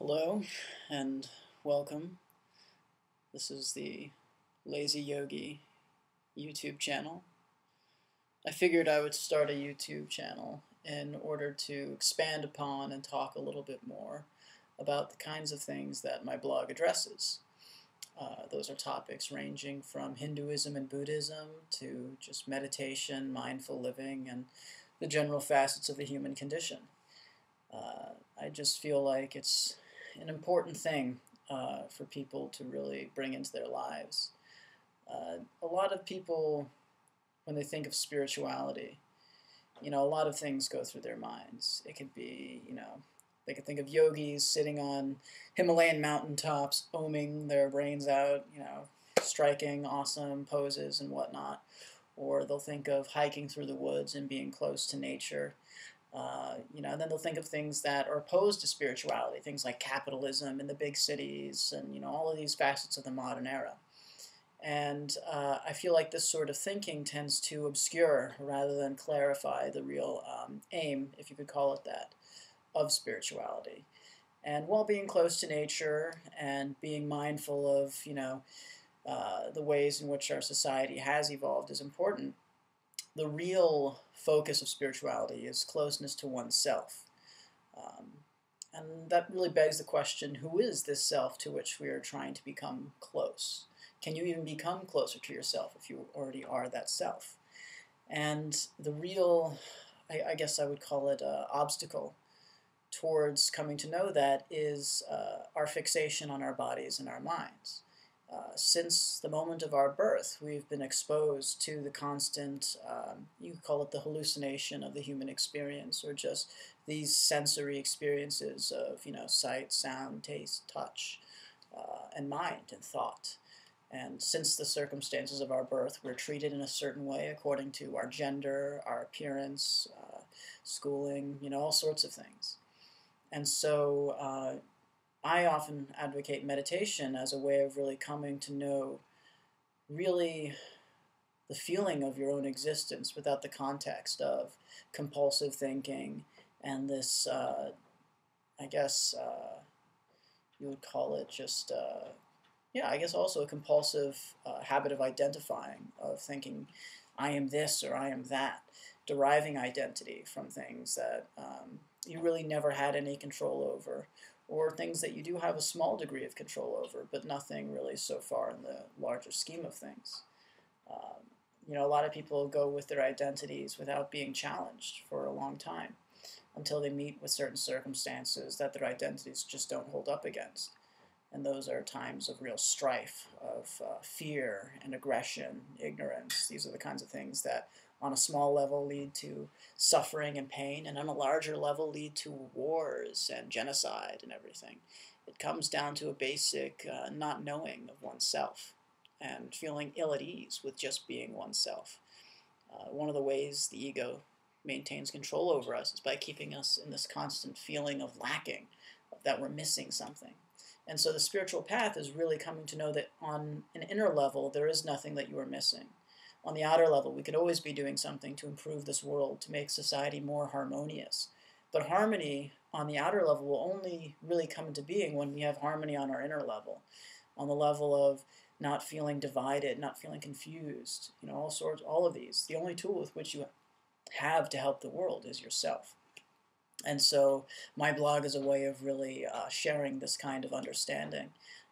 Hello and welcome. This is the Lazy Yogi YouTube channel. I figured I would start a YouTube channel in order to expand upon and talk a little bit more about the kinds of things that my blog addresses. Those are topics ranging from Hinduism and Buddhism to just meditation, mindful living, and the general facets of the human condition. I just feel like it's an important thing for people to really bring into their lives. A lot of people, when they think of spirituality, a lot of things go through their minds. It could be, they could think of yogis sitting on Himalayan mountaintops, oming their brains out, striking awesome poses and whatnot. Or they'll think of hiking through the woods and being close to nature. And then they'll think of things that are opposed to spirituality, things like capitalism in the big cities and, all of these facets of the modern era. And I feel like this sort of thinking tends to obscure rather than clarify the real aim, if you could call it that, of spirituality. And while being close to nature and being mindful of, the ways in which our society has evolved is important, the real focus of spirituality is closeness to oneself. And that really begs the question, who is this self to which we are trying to become close? Can you even become closer to yourself if you already are that self? And the real, I guess I would call it obstacle towards coming to know that is our fixation on our bodies and our minds. Since the moment of our birth, we've been exposed to the constant, you could call it the hallucination of the human experience, or just these sensory experiences of, sight, sound, taste, touch, and mind and thought. And since the circumstances of our birth, we're treated in a certain way according to our gender, our appearance, schooling, all sorts of things. And so I often advocate meditation as a way of really coming to know really the feeling of your own existence without the context of compulsive thinking and this, I guess you would call it just, I guess also a compulsive habit of identifying, of thinking I am this or I am that, deriving identity from things that you really never had any control over, or things that you do have a small degree of control over, but nothing really so far in the larger scheme of things. A lot of people go with their identities without being challenged for a long time, until they meet with certain circumstances that their identities just don't hold up against. And those are times of real strife, of fear and aggression, ignorance. These are the kinds of things that on a small level lead to suffering and pain, and on a larger level lead to wars and genocide and everything. It comes down to a basic not knowing of oneself and feeling ill at ease with just being oneself. One of the ways the ego maintains control over us is by keeping us in this constant feeling of lacking, that we're missing something. And so the spiritual path is really coming to know that on an inner level, there is nothing that you are missing. On the outer level, we could always be doing something to improve this world, to make society more harmonious. But harmony on the outer level will only really come into being when we have harmony on our inner level, on the level of not feeling divided, not feeling confused, all of these. The only tool with which you have to help the world is yourself. And so my blog is a way of really sharing this kind of understanding.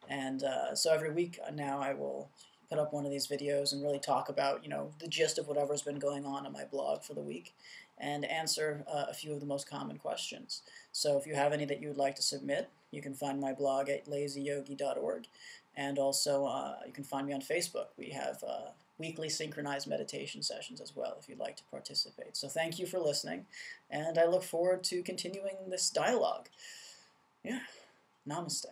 And so every week now I will put up one of these videos and really talk about, the gist of whatever's been going on my blog for the week, and answer a few of the most common questions. So if you have any that you would like to submit, you can find my blog at lazyyogi.org. And also you can find me on Facebook. We have weekly synchronized meditation sessions as well if you'd like to participate. So thank you for listening, and I look forward to continuing this dialogue. Yeah, namaste.